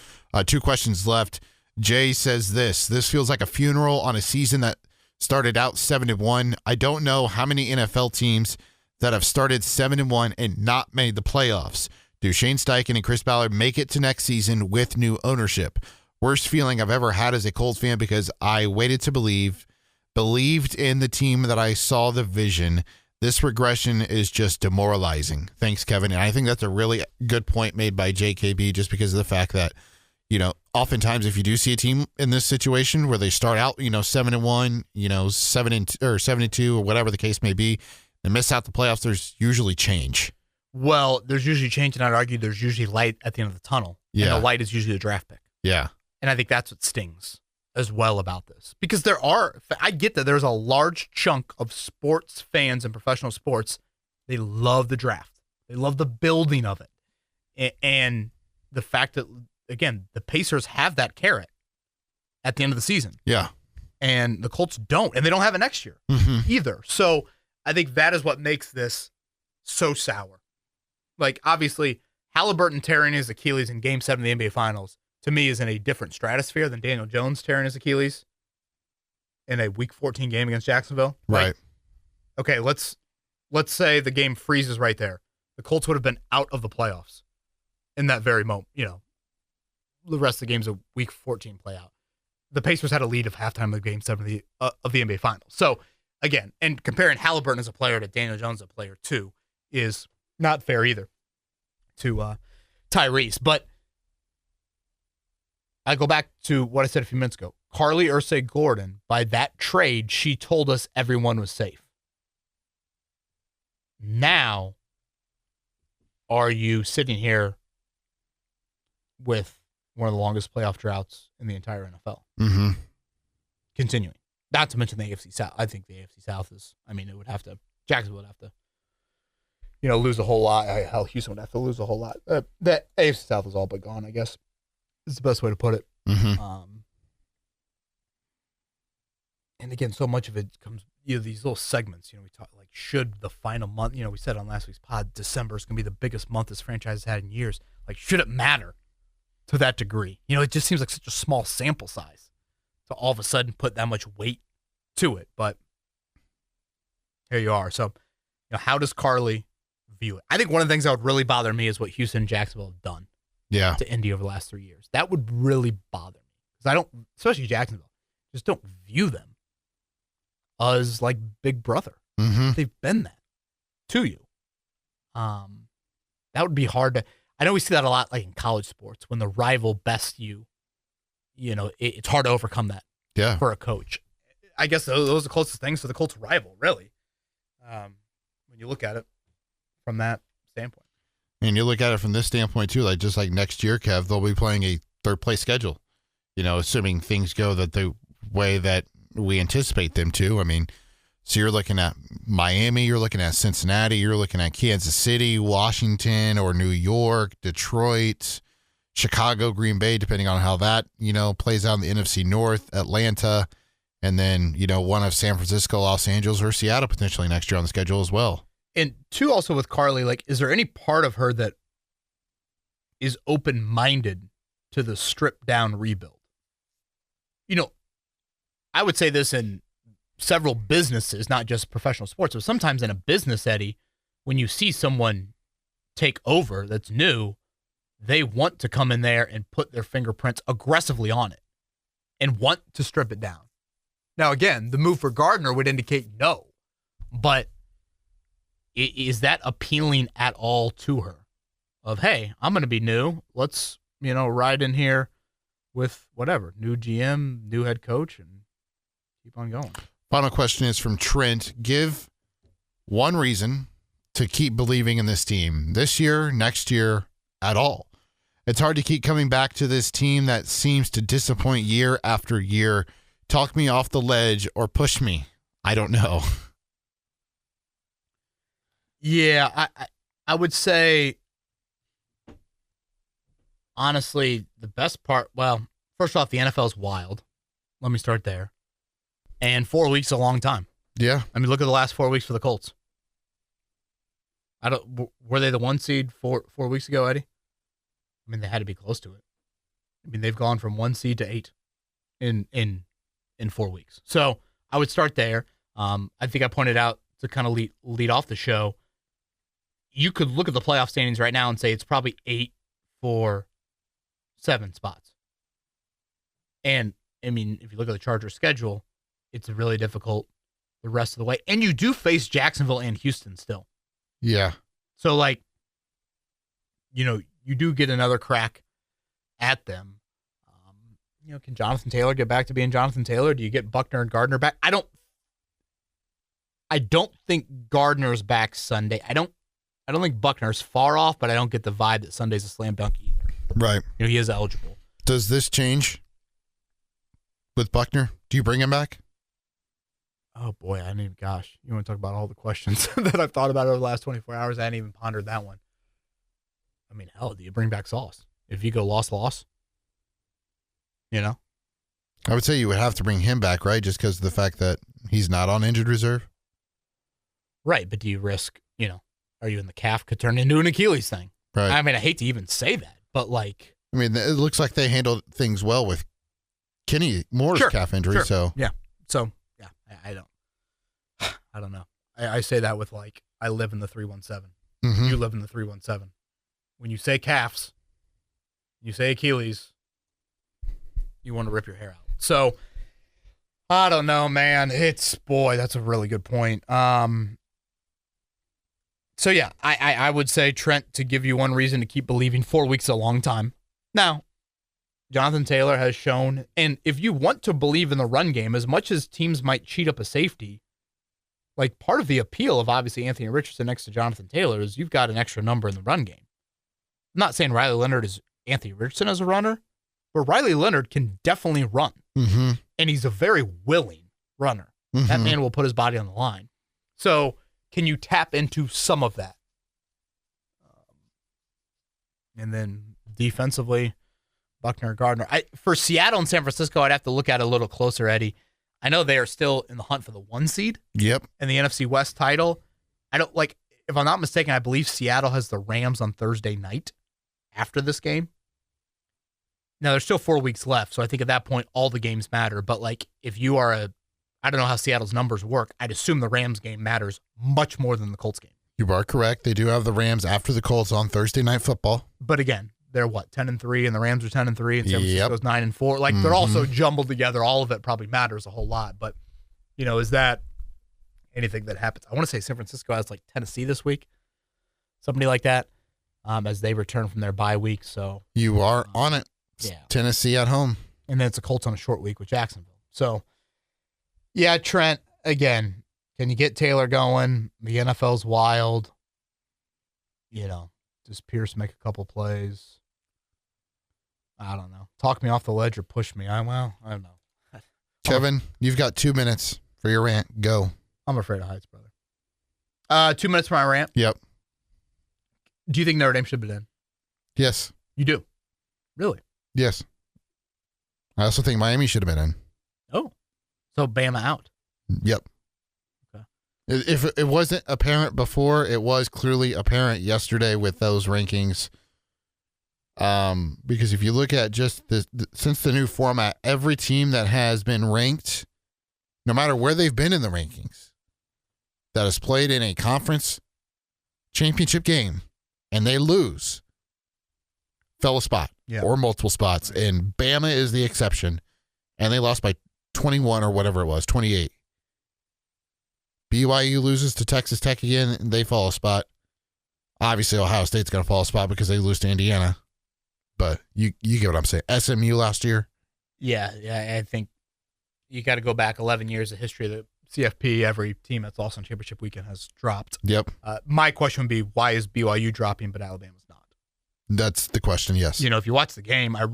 2 questions left. Jay says this feels like a funeral on a season that started out 7-1. I don't know how many NFL teams that have started 7-1 and not made the playoffs. Do Shane Steichen and Chris Ballard make it to next season with new ownership? Worst feeling I've ever had as a Colts fan because I waited to believed in the team that I saw the vision. This regression is just demoralizing. Thanks, Kevin. And I think that's a really good point made by JKB just because of the fact that, oftentimes if you do see a team in this situation where they start out, 7-1, 7-2 or whatever the case may be, and miss out the playoffs, there's usually change. Well, there's usually change, and I'd argue there's usually light at the end of the tunnel. Yeah. And the light is usually a draft pick. Yeah. And I think that's what stings as well about this. Because I get that there's a large chunk of sports fans and professional sports, they love the draft. They love the building of it. And the fact that, again, the Pacers have that carrot at the end of the season. Yeah. And the Colts don't. And they don't have it next year either. So I think that is what makes this so sour. Like, obviously, Halliburton tearing his Achilles in Game 7 of the NBA Finals, to me, is in a different stratosphere than Daniel Jones tearing his Achilles in a Week 14 game against Jacksonville. Right. Like, okay, let's say the game freezes right there. The Colts would have been out of the playoffs in that very moment. You know, the rest of the games of Week 14 play out. The Pacers had a lead of halftime of Game 7 of the NBA Finals. So, again, and comparing Halliburton as a player to Daniel Jones as a player, too, is not fair either to Tyrese. But I go back to what I said a few minutes ago. Carly Ursay-Gordon, by that trade, she told us everyone was safe. Now, are you sitting here with one of the longest playoff droughts in the entire NFL? Mm-hmm. Continuing. Not to mention the AFC South. I think the AFC South is, Jacksonville would have to, lose a whole lot. Hell, Houston would have to lose a whole lot. The AFC South is all but gone, I guess. Is the best way to put it. Mm-hmm. And again, so much of it comes, these little segments, we talk like, should the final month, we said on last week's pod, December is going to be the biggest month this franchise has had in years. Like, should it matter to that degree? It just seems like such a small sample size to all of a sudden put that much weight to it. But here you are. So, how does Carly view it? I think one of the things that would really bother me is what Houston and Jacksonville have done to Indy over the last 3 years. That would really bother me. Because I don't, especially Jacksonville, just don't view them as like big brother. Mm-hmm. They've been that to you. That would be hard to, I know we see that a lot like in college sports when the rival bests you, it's hard to overcome that for a coach. I guess those are the closest things to the Colts rival, really. When you look at it from that standpoint. And you look at it from this standpoint, too, like just like next year, Kev, they'll be playing a third-place schedule, assuming things go the way that we anticipate them to. So you're looking at Miami, you're looking at Cincinnati, you're looking at Kansas City, Washington, or New York, Detroit, Chicago, Green Bay, depending on how that, plays out in the NFC North, Atlanta, and then, one of San Francisco, Los Angeles, or Seattle potentially next year on the schedule as well. And two, also with Carly, like, is there any part of her that is open-minded to the stripped-down rebuild? I would say this in several businesses, not just professional sports, but sometimes in a business, Eddie, when you see someone take over that's new, they want to come in there and put their fingerprints aggressively on it and want to strip it down. Now, again, the move for Gardner would indicate no, but is that appealing at all to her? Of, hey, I'm going to be new. Let's, ride in here with whatever, new GM, new head coach, and keep on going. Final question is from Trent. Give one reason to keep believing in this team this year, next year, at all. It's hard to keep coming back to this team that seems to disappoint year after year. Talk me off the ledge or push me. I don't know. Yeah, I would say, honestly, the best part, well, first off, the NFL is wild. Let me start there. And 4 weeks is a long time. Yeah. Look at the last 4 weeks for the Colts. Were they the 1 seed 4 weeks ago, Eddie? They had to be close to it. They've gone from 1 seed to 8 in 4 weeks. So I would start there. I think I pointed out to kind of lead off the show. You could look at the playoff standings right now and say it's probably 8 for 7 spots. And if you look at the Chargers schedule, it's really difficult the rest of the way. And you do face Jacksonville and Houston still. Yeah. So, you do get another crack at them. Can Jonathan Taylor get back to being Jonathan Taylor? Do you get Buckner and Gardner back? I don't think Gardner's back Sunday. I don't I don't think Buckner's far off, but I don't get the vibe that Sunday's a slam dunk either. Right. He is eligible. Does this change with Buckner? Do you bring him back? Oh, boy. Gosh. You want to talk about all the questions that I've thought about over the last 24 hours? I hadn't even pondered that one. I mean, hell, do you bring back Sauce? If you go loss? You know? I would say you would have to bring him back, right? Just because of the fact that he's not on injured reserve? Right, but do you risk, are you in the calf could turn into an Achilles thing? Right. I mean, I hate to even say that, but like. I mean, it looks like they handled things well with Kenny Moore's calf injury, so. Yeah. So, yeah, I don't know. I say that with like, I live in the 317. Mm-hmm. You live in the 317. When you say calves, you say Achilles, you want to rip your hair out. So, I don't know, man. That's a really good point. So, yeah, I would say, Trent, to give you one reason to keep believing, 4 weeks is a long time. Now, Jonathan Taylor has shown, and if you want to believe in the run game, as much as teams might cheat up a safety, like part of the appeal of obviously Anthony Richardson next to Jonathan Taylor is you've got an extra number in the run game. I'm not saying Riley Leonard is Anthony Richardson as a runner, but Riley Leonard can definitely run. Mm-hmm. And he's a very willing runner. Mm-hmm. That man will put his body on the line. So can you tap into some of that? And then defensively, Buckner, Gardner. For Seattle and San Francisco, I'd have to look at it a little closer, Eddie. I know they are still in the hunt for the 1 seed. Yep. In the NFC West title. If I'm not mistaken, I believe Seattle has the Rams on Thursday night after this game. Now, there's still 4 weeks left, so I think at that point, all the games matter. But, if you are I don't know how Seattle's numbers work. I'd assume the Rams game matters much more than the Colts game. You are correct. They do have the Rams after the Colts on Thursday Night Football. But again, they're 10-3, and the Rams are 10-3, and San Francisco's 9-4. They're all so jumbled together. All of it probably matters a whole lot. But, is that anything that happens? I want to say San Francisco has Tennessee this week, somebody like that, as they return from their bye week. So you are on it. Yeah. Tennessee at home. And then it's the Colts on a short week with Jacksonville. So, yeah, Trent, again, can you get Taylor going? The NFL's wild. Does Pierce make a couple plays? I don't know. Talk me off the ledge or push me. I don't know. Kevin, you've got 2 minutes for your rant. Go. I'm afraid of heights, brother. 2 minutes for my rant. Yep. Do you think Notre Dame should have been in? Yes. You do? Really? Yes. I also think Miami should have been in. Oh. So Bama out. Yep. Okay. If it wasn't apparent before, it was clearly apparent yesterday with those rankings. Because if you look at just since the new format, every team that has been ranked, no matter where they've been in the rankings, that has played in a conference championship game and they lose, fell a spot or multiple spots. Right. And Bama is the exception. And they lost by 21 or whatever it was, 28. BYU loses to Texas Tech again, and they fall a spot. Obviously, Ohio State's going to fall a spot because they lose to Indiana. But you get what I'm saying. SMU last year. Yeah, I think you got to go back 11 years of history of the CFP. Every team that's lost on championship weekend has dropped. Yep. My question would be, why is BYU dropping but Alabama's not? That's the question, yes. If you watch the game, I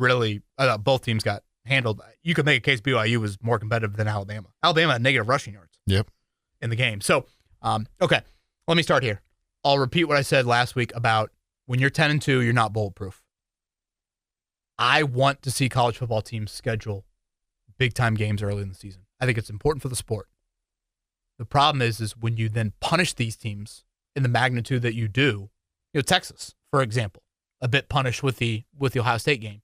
thought both teams got handled. You could make a case BYU was more competitive than Alabama. Alabama had negative rushing yards. Yep. In the game. So, okay, let me start here. I'll repeat what I said last week about when you're 10-2, you're not bulletproof. I want to see college football teams schedule big-time games early in the season. I think it's important for the sport. The problem is when you then punish these teams in the magnitude that you do, Texas, for example, a bit punished with the Ohio State game.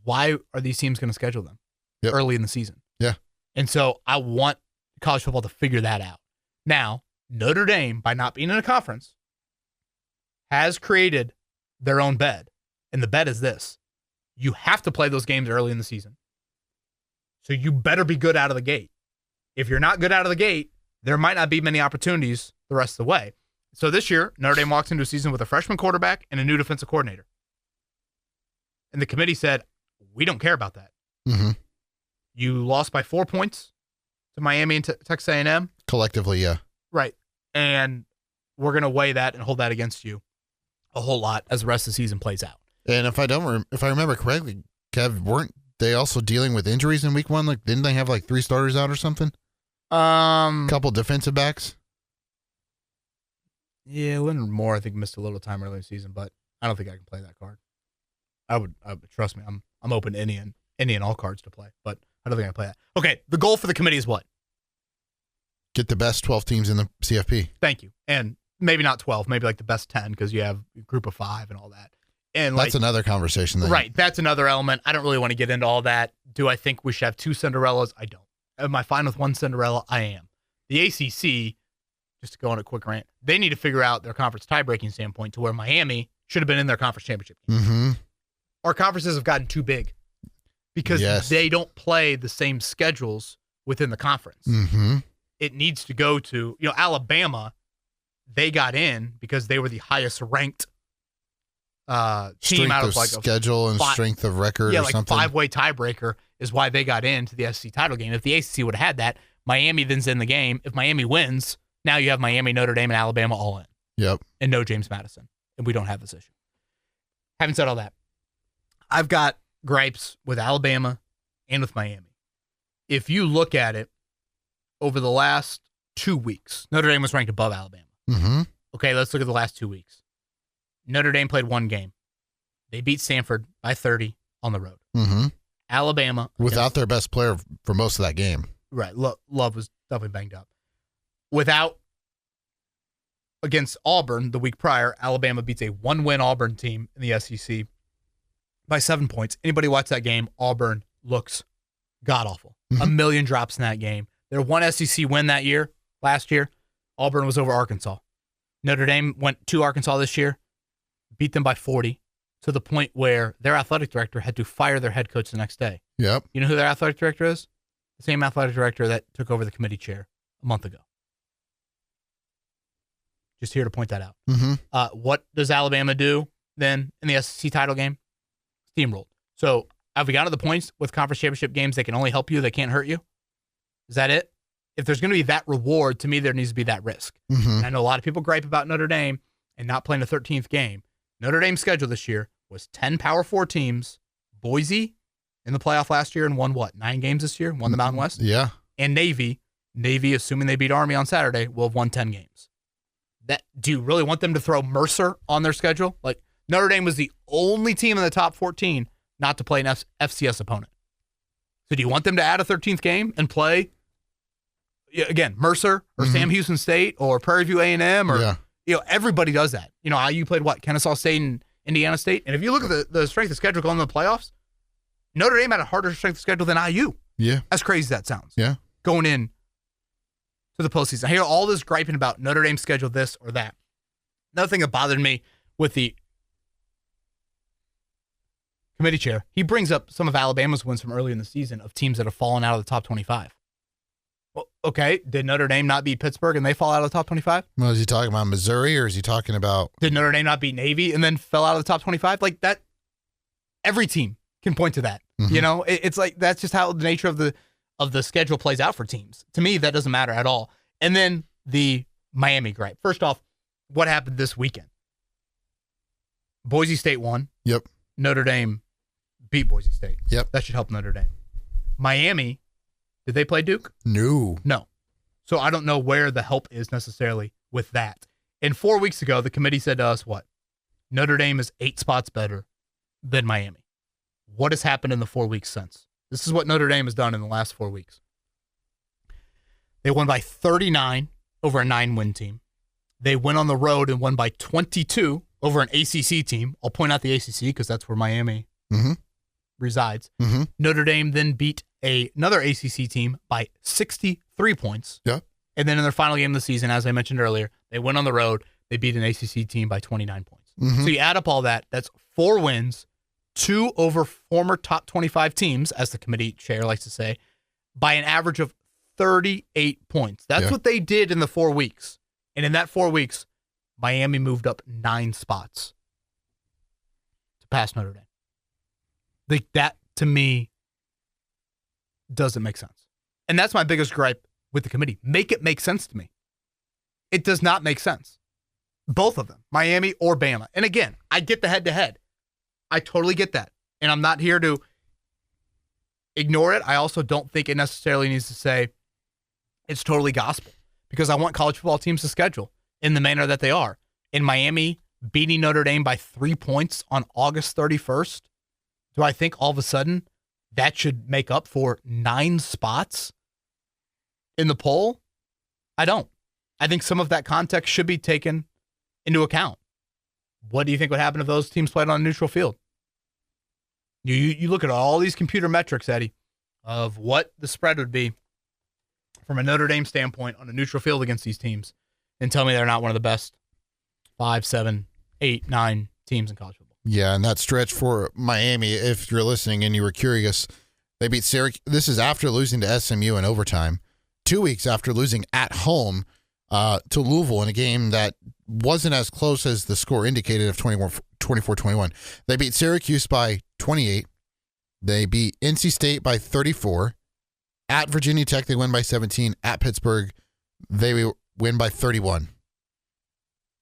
Why are these teams going to schedule them early in the season? Yeah. And so I want college football to figure that out. Now, Notre Dame, by not being in a conference, has created their own bed. And the bed is this. You have to play those games early in the season. So you better be good out of the gate. If you're not good out of the gate, there might not be many opportunities the rest of the way. So this year, Notre Dame walks into a season with a freshman quarterback and a new defensive coordinator. And the committee said, we don't care about that. Mm-hmm. You lost by 4 points to Miami and Texas A&M. Collectively, yeah. Right. And we're going to weigh that and hold that against you a whole lot as the rest of the season plays out. And if I remember correctly, Kev, weren't they also dealing with injuries in week 1? Like, didn't they have like 3 starters out or something? Couple defensive backs. Yeah, Leonard Moore, I think, missed a little time early in the season, but I don't think I can play that card. I would trust me. I'm open to any and all cards to play, but I don't think I can play that. Okay, the goal for the committee is what? Get the best 12 teams in the CFP. Thank you. And maybe not 12, maybe like the best 10 because you have a group of 5 and all that. And that's another conversation. Right, that's another element. I don't really want to get into all that. Do I think we should have 2 Cinderellas? I don't. Am I fine with 1 Cinderella? I am. The ACC, just to go on a quick rant, they need to figure out their conference tie-breaking standpoint to where Miami should have been in their conference championship game. Mm-hmm. Our conferences have gotten too big because they don't play the same schedules within the conference. Mm-hmm. It needs to go to, Alabama, they got in because they were the highest ranked team out of like schedule and strength of record or something. 5-way tiebreaker is why they got into the SEC title game. If the ACC would have had that, Miami then's in the game. If Miami wins, now you have Miami, Notre Dame, and Alabama all in. Yep. And no James Madison. And we don't have this issue. Having said all that, I've got gripes with Alabama and with Miami. If you look at it over the last 2 weeks, Notre Dame was ranked above Alabama. Mm-hmm. Okay, let's look at the last 2 weeks. Notre Dame played 1 game. They beat Stanford by 30 on the road. Mm-hmm. Alabama. Without their best player for most of that game. Right. Love was definitely banged up. Against Auburn the week prior, Alabama beats a 1-win Auburn team in the SEC by 7 points. Anybody watch that game? Auburn looks god-awful. Mm-hmm. 1 million drops in that game. Their 1 SEC win last year, Auburn was over Arkansas. Notre Dame went to Arkansas this year, beat them by 40, to the point where their athletic director had to fire their head coach the next day. Yep. You know who their athletic director is? The same athletic director that took over the committee chair a month ago. Just here to point that out. Mm-hmm. What does Alabama do then in the SEC title game? Steamrolled. So have we gotten to the points with conference championship games that can only help you, they can't hurt you? Is that it? If there's going to be that reward, to me, there needs to be that risk. Mm-hmm. And I know a lot of people gripe about Notre Dame and not playing a 13th game. Notre Dame's schedule this year was 10 Power 4 teams. Boise in the playoff last year and won 9 games this year? Won the Mountain West? Yeah. And Navy, assuming they beat Army on Saturday, will have won 10 games. Do you really want them to throw Mercer on their schedule? Like, Notre Dame was the only team in the top 14 not to play an FCS opponent. So do you want them to add a 13th game and play, again, Mercer or Sam Houston State or Prairie View A&M or everybody does that. IU played Kennesaw State and Indiana State. And if you look at the strength of schedule going to the playoffs, Notre Dame had a harder strength of schedule than IU. Yeah. As crazy as that sounds. Yeah. Going in to the postseason. I hear all this griping about Notre Dame's schedule, this or that. Another thing that bothered me with the committee chair, he brings up some of Alabama's wins from early in the season of teams that have fallen out of the top 25. Well, okay, did Notre Dame not beat Pittsburgh and they fall out of the top 25? Well, is he talking about Missouri or is he talking about... Did Notre Dame not beat Navy and then fell out of the top 25? Like that, every team can point to that. Mm-hmm. It's like that's just how the nature of the schedule plays out for teams. To me, that doesn't matter at all. And then the Miami gripe. First off, what happened this weekend? Boise State won. Yep. Notre Dame beat Boise State. Yep. That should help Notre Dame. Miami, did they play Duke? No. So I don't know where the help is necessarily with that. And 4 weeks ago, the committee said to us, what? Notre Dame is 8 spots better than Miami. What has happened in the 4 weeks since? This is what Notre Dame has done in the last 4 weeks. They won by 39 over a 9-win team. They went on the road and won by 22 over an ACC team. I'll point out the ACC because that's where Miami resides. Mm-hmm. Notre Dame then beat another ACC team by 63 points. Yeah. And then in their final game of the season, as I mentioned earlier, they went on the road. They beat an ACC team by 29 points. Mm-hmm. So you add up all that, that's 4 wins, 2 over former top 25 teams, as the committee chair likes to say, by an average of 38 points. That's what they did in the 4 weeks. And in that 4 weeks, Miami moved up 9 spots to pass Notre Dame. Like that, to me, doesn't make sense. And that's my biggest gripe with the committee. Make it make sense to me. It does not make sense. Both of them, Miami or Bama. And again, I get the head-to-head. I totally get that. And I'm not here to ignore it. I also don't think it necessarily needs to say it's totally gospel, because I want college football teams to schedule in the manner that they are. In Miami beating Notre Dame by 3 points on August 31st, do I think all of a sudden that should make up for 9 spots in the poll? I don't. I think some of that context should be taken into account. What do you think would happen if those teams played on a neutral field? You look at all these computer metrics, Eddie, of what the spread would be from a Notre Dame standpoint on a neutral field against these teams, and tell me they're not one of the best 5, 7, 8, 9 teams in college football. Yeah, and that stretch for Miami, if you're listening and you were curious, they beat Syracuse. This is after losing to SMU in overtime, 2 weeks after losing at home to Louisville in a game that wasn't as close as the score indicated of 24-21. They beat Syracuse by 28. They beat NC State by 34. At Virginia Tech, they win by 17. At Pittsburgh, they win by 31.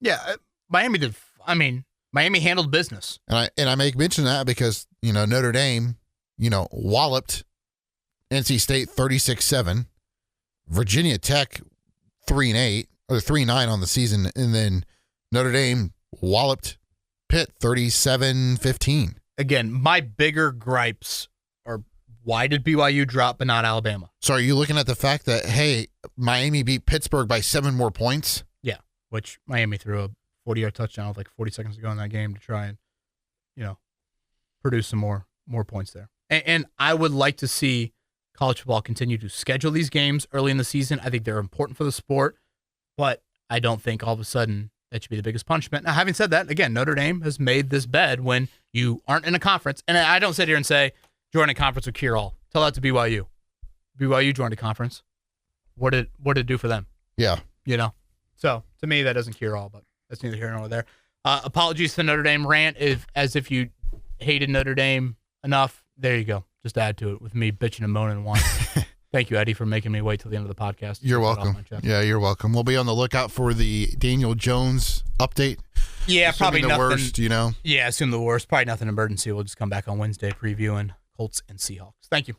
Yeah, Miami did. I mean, Miami handled business. And I make mention of that because, Notre Dame, walloped NC State 36-7. Virginia Tech 3-8 or 3-9 on the season, and then Notre Dame walloped Pitt 37-15. Again, my bigger gripes are, why did BYU drop but not Alabama? So are you looking at the fact that, hey, Miami beat Pittsburgh by 7 more points? Yeah, which Miami threw a 40-yard touchdown with like 40 seconds to go in that game to try and, produce some more points there. And I would like to see college football continue to schedule these games early in the season. I think they're important for the sport, but I don't think all of a sudden that should be the biggest punishment. Now, having said that, again, Notre Dame has made this bed when you aren't in a conference. And I don't sit here and say, join a conference with cure all. Tell that to BYU. BYU joined a conference. What did it do for them? Yeah. So to me, that doesn't cure all, but that's neither here nor there. Apologies to the Notre Dame rant. As if you hated Notre Dame enough, there you go. Just add to it with me bitching and moaning and whining. Thank you, Eddie, for making me wait till the end of the podcast. You're welcome. Yeah, you're welcome. We'll be on the lookout for the Daniel Jones update. Yeah, probably the nothing. Worst, Yeah, assume the worst. Probably nothing emergency. We'll just come back on Wednesday previewing Colts and Seahawks. Thank you.